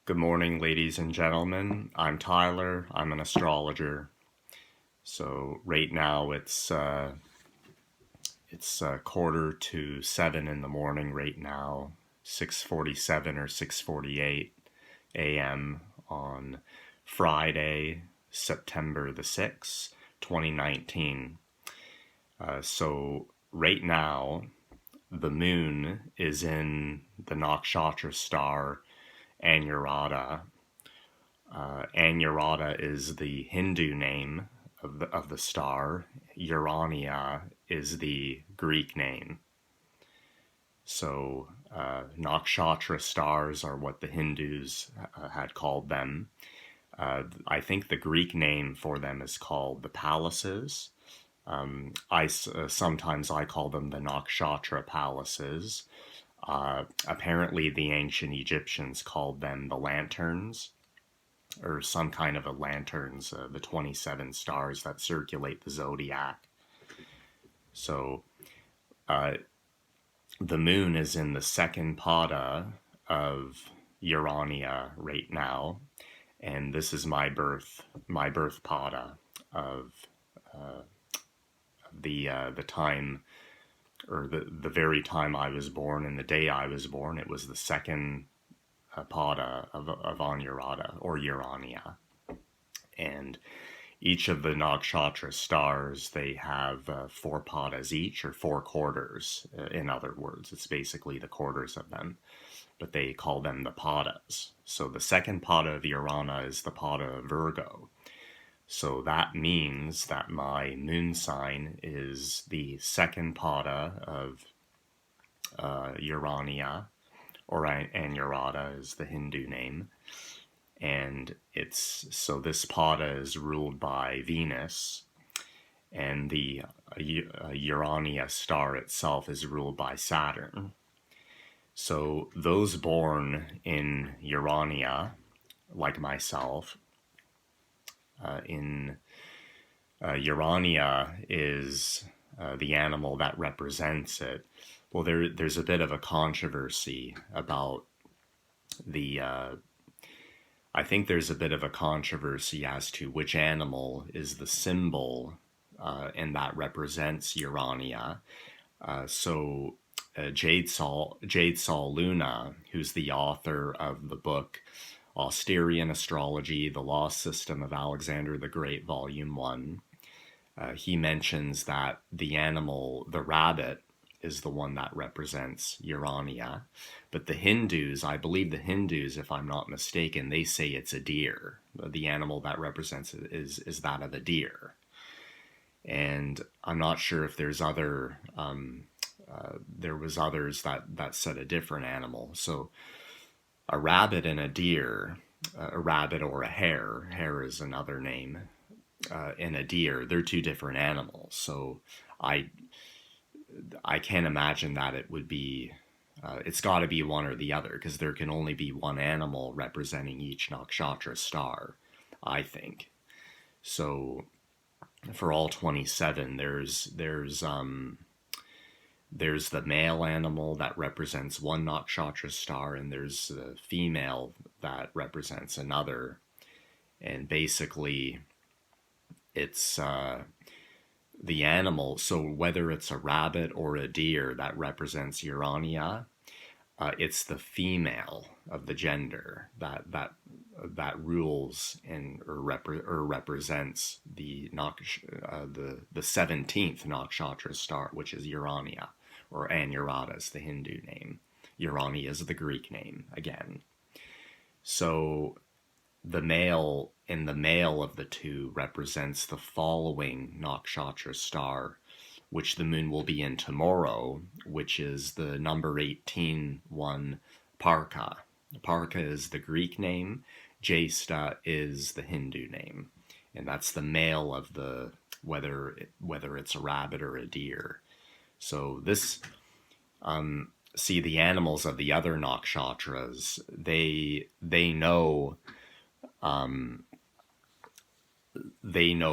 Good morning, ladies and gentlemen. I'm Tyler. I'm an astrologer. So right now it's 6:45 in the morning. Right now, 6:47 or 6:48 a.m. on Friday, September the 6th, 2019. So right now, the moon is in the Nakshatra Star Anuradha. Anuradha is the Hindu name of the star. Urania is the Greek name. So Nakshatra stars are what the Hindus had called them. I think the Greek name for them is called the palaces. Sometimes I call them the Nakshatra palaces. Apparently, the ancient Egyptians called them the lanterns, or some kind of a lanterns, the 27 stars that circulate the zodiac. So uh, the moon is in the second pada of Urania right now, and this is my birth pada of the time, or the very time I was born and the day I was born. It was the second pada of Anuradha or Urania, and each of the nakshatra stars, they have four padas each, or four quarters. In other words, it's basically the quarters of them, but they call them the padas. So the second pada of Urana is the pada of Virgo. So that means that my moon sign is the second pada of Urania, or Anuradha is the Hindu name. And this pada is ruled by Venus, and the Urania star itself is ruled by Saturn. So those born in Urania, like myself, in Urania is the animal that represents it. Well, there's a bit of a controversy about the I think there's a bit of a controversy as to which animal is the symbol, and that represents Urania. Jade Saul Luna, who's the author of the book Austerian Astrology, The Lost System of Alexander the Great, Volume 1, he mentions that the animal, the rabbit, is the one that represents Urania. But the Hindus, I believe the Hindus, if I'm not mistaken, they say it's a deer. The animal that represents it is that of a deer. And I'm not sure if there's there was others that said a different animal. So a rabbit and a deer, a rabbit or a hare is another name, and a deer, they're two different animals. So I can't imagine that it would be. It's got to be one or the other, because there can only be one animal representing each nakshatra star, I think. So for all 27, there's the male animal that represents one nakshatra star, and there's the female that represents another. And basically, it's the animal. So whether it's a rabbit or a deer that represents Urania, it's the female of the gender that rules and or represents the 17th nakshatra star, which is Urania, or Anuradha is the Hindu name. Urania is the Greek name again. So the male of the two represents the following nakshatra star, which the moon will be in tomorrow, which is the number 18 one, Parka. Parka is the Greek name, Jesta is the Hindu name, and that's the male of the, whether it's a rabbit or a deer. So this, see, the animals of the other nakshatras, they know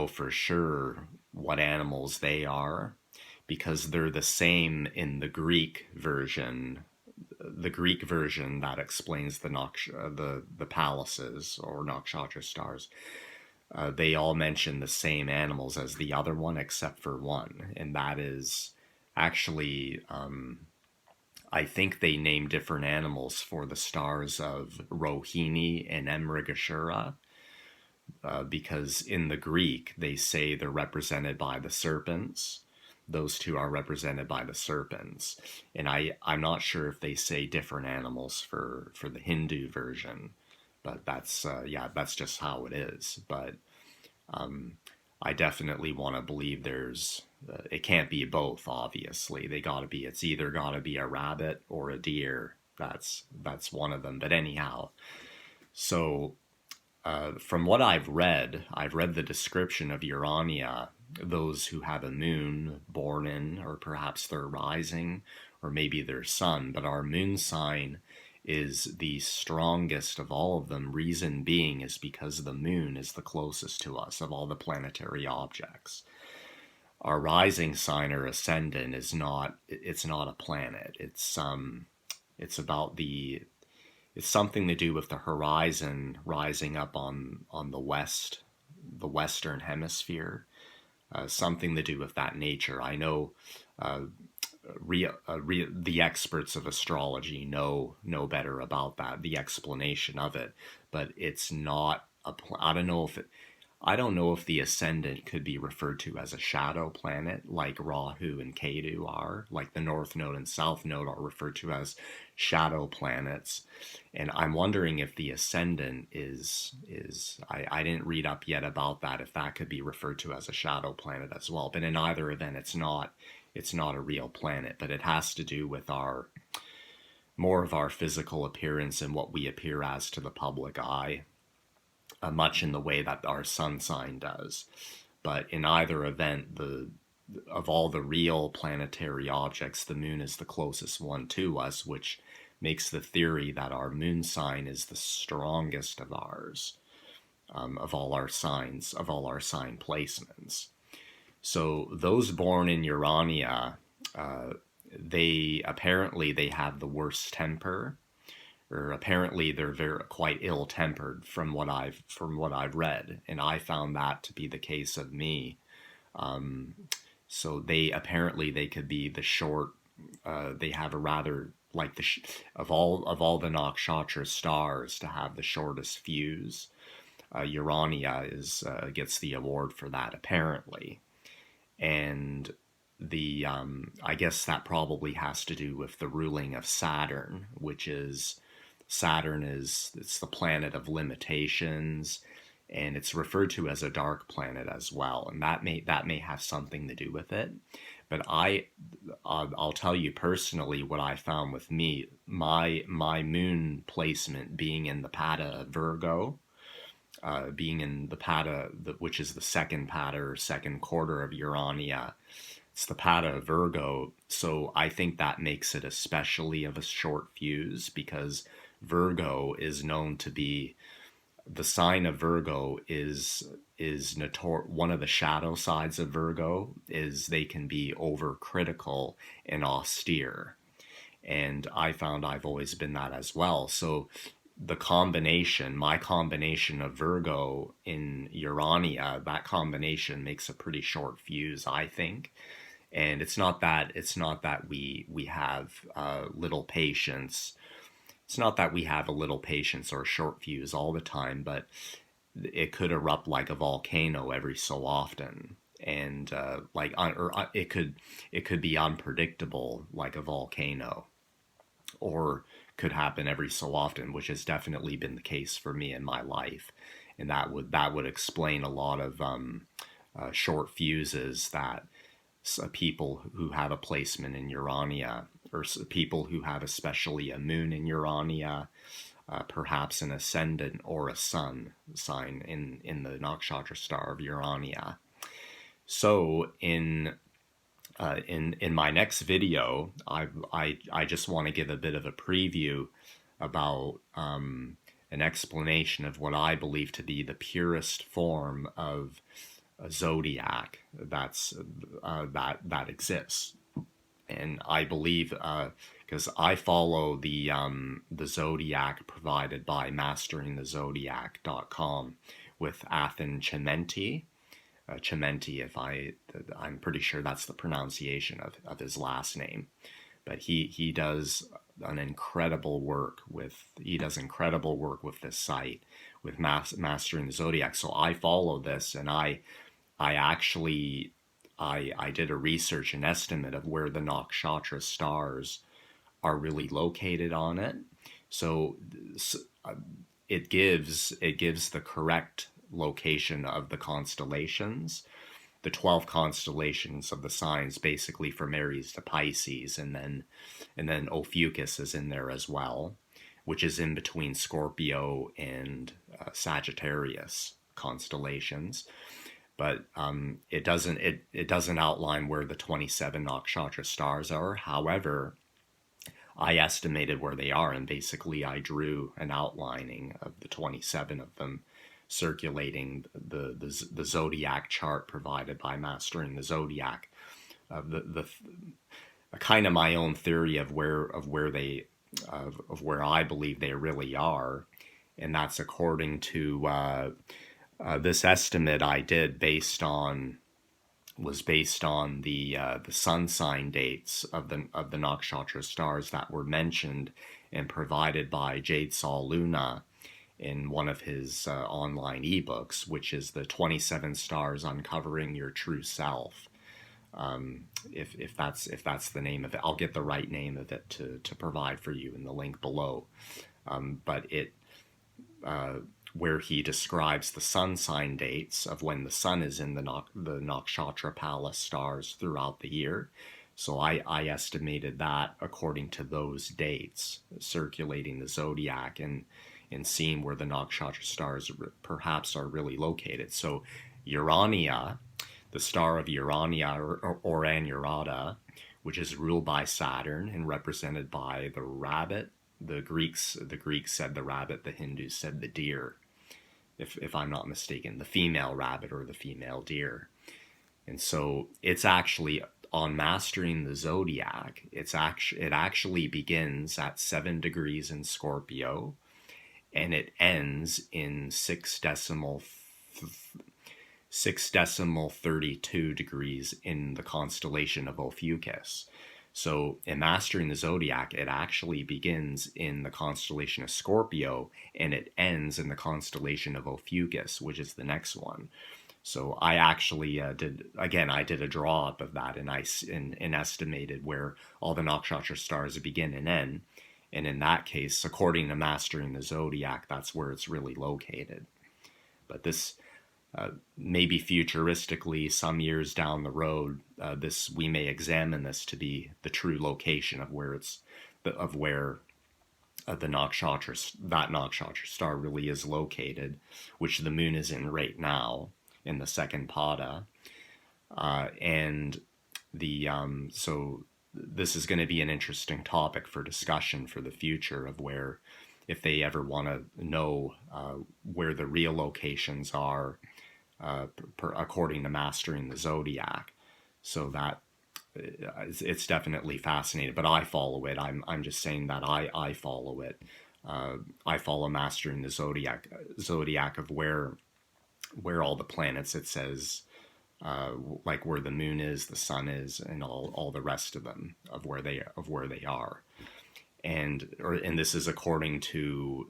for sure what animals they are, because they're the same in the Greek version, the Greek version that explains the palaces or nakshatra stars, they all mention the same animals as the other one except for one, and that is actually I think they name different animals for the stars of Rohini and Mrigashira, because in the Greek they say they're represented by the serpents. Those two are represented by the serpents, and I'm not sure if they say different animals for the Hindu version, but that's yeah, that's just how it is. But I definitely want to believe there's it can't be both. Obviously, it's either got to be a rabbit or a deer. That's one of them. But anyhow, so from what I've read the description of Urania, those who have a moon born in, or perhaps their rising, or maybe their sun, but our moon sign is the strongest of all of them. Reason being is because the moon is the closest to us of all the planetary objects. Our rising sign or ascendant it's not a planet. It's about it's something to do with the horizon rising up on the western hemisphere. Something to do with that nature. I know the experts of astrology know better about that, the explanation of it, but it's not I don't know if the ascendant could be referred to as a shadow planet like Rahu and Ketu are, like the North Node and South Node are referred to as shadow planets. And I'm wondering if the ascendant I didn't read up yet about that, if that could be referred to as a shadow planet as well. But in either event, it's not a real planet, but it has to do with more of our physical appearance and what we appear as to the public eye. Much in the way that our sun sign does. But in either event, of all the real planetary objects, the moon is the closest one to us, which makes the theory that our moon sign is the strongest of ours, of all our sign placements. So those born in Urania, they have the worst temper, or apparently they're quite ill-tempered from what I've read, and I found that to be the case of me. So they could be the short. They have a rather like of all the nakshatra stars to have the shortest fuse. Urania gets the award for that apparently, and I guess that probably has to do with the ruling of Saturn, which is. It's the planet of limitations, and it's referred to as a dark planet as well, and that may have something to do with it. But I'll tell you personally what I found with me. My moon placement being in the pada of Virgo, being in the pada, which is the second pada or second quarter of Urania. It's the pada of Virgo, so I think that makes it especially of a short fuse, because Virgo is known to be the sign of Virgo is one of the shadow sides of Virgo is they can be overcritical and austere, and I found I've always been that as well. So my combination of Virgo in Urania, that combination makes a pretty short fuse, I think. And it's not that we have little patience. It's not that we have a little patience or a short fuse all the time, but it could erupt like a volcano every so often, and it could be unpredictable like a volcano, or could happen every so often, which has definitely been the case for me in my life, and that would explain a lot of short fuses that people who have a placement in Urania, or people who have especially a moon in Urania, perhaps an ascendant or a sun sign in the Nakshatra Star of Urania. So in my next video, I just want to give a bit of a preview about an explanation of what I believe to be the purest form of a zodiac that exists. And I believe because I follow the zodiac provided by masteringthezodiac.com with Athen Chimenti. Chimenti, I'm pretty sure that's the pronunciation of his last name. But he does incredible work with this site with mastering the zodiac. So I follow this, and I actually I did a research and estimate of where the Nakshatra stars are really located on it. So it gives the correct location of the constellations, the 12 constellations of the signs, basically from Aries to Pisces, and then Ophiuchus is in there as well, which is in between Scorpio and Sagittarius constellations. But it doesn't outline where the 27 Nakshatra stars are. However, I estimated where they are, and basically I drew an outlining of the 27 of them, circulating the zodiac chart provided by Mastering the Zodiac, the kind of my own theory of where I believe they really are, and that's according to this estimate I did based on the sun sign dates of the Nakshatra stars that were mentioned and provided by Jade Sol Luna in one of his online ebooks, which is the 27 Stars Uncovering Your True Self. If that's the name of it, I'll get the right name of it to provide for you in the link below. But it where he describes the sun sign dates of when the sun is in the Nakshatra Palace stars throughout the year. So I estimated that according to those dates, circulating the zodiac and seeing where the Nakshatra stars perhaps are really located. So Urania, the star of Urania or Anuradha, which is ruled by Saturn and represented by the rabbit. The Greeks said the rabbit, the Hindus said the deer, if I'm not mistaken, the female rabbit or the female deer. And so it's actually on Mastering the Zodiac, it actually begins at 7 degrees in Scorpio, and it ends in 6.32 degrees in the constellation of Ophiuchus. So in Mastering the Zodiac, it actually begins in the constellation of Scorpio, and it ends in the constellation of Ophiuchus, which is the next one. So I actually did a draw up of that, and I estimated where all the Nakshatra stars begin and end. And in that case, according to Mastering the Zodiac, that's where it's really located. But this, maybe futuristically, some years down the road, we may examine this to be the true location of where that nakshatra star really is located, which the moon is in right now in the second pada, and so this is going to be an interesting topic for discussion for the future of where, if they ever want to know where the real locations are, according to Mastering the Zodiac. So that it's definitely fascinating, but I follow it. I'm just saying that I follow it. I follow Mastering the Zodiac of where all the planets, it says, like where the moon is, the sun is, and all the rest of them of where they are, and this is according to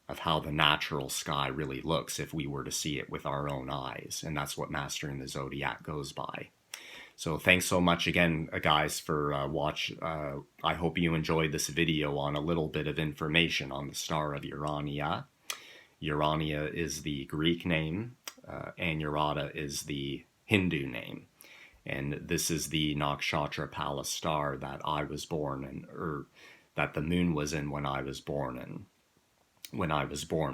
of how the natural sky really looks if we were to see it with our own eyes, and that's what Mastering the Zodiac goes by. So thanks so much again, guys, for watch. I hope you enjoyed this video on a little bit of information on the star of Urania. Urania is the Greek name, Anuradha is the Hindu name. And this is the Nakshatra Palace star that I was born in, or that the moon was in when I was born,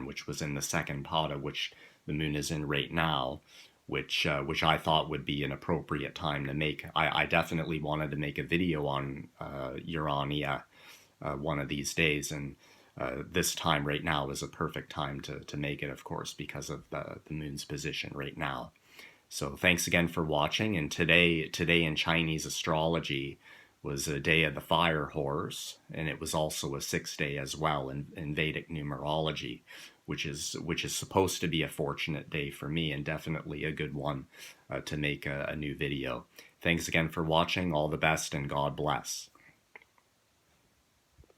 which was in the second pada, which the moon is in right now, which I thought would be an appropriate time to make. I definitely wanted to make a video on Urania one of these days, and this time right now is a perfect time to make it, of course, because of the moon's position right now. So thanks again for watching, and today in Chinese astrology, was a day of the fire horse, and it was also a 6th day as well in Vedic numerology, which is supposed to be a fortunate day for me, and definitely a good one to make a new video. Thanks again for watching. All the best, and God bless.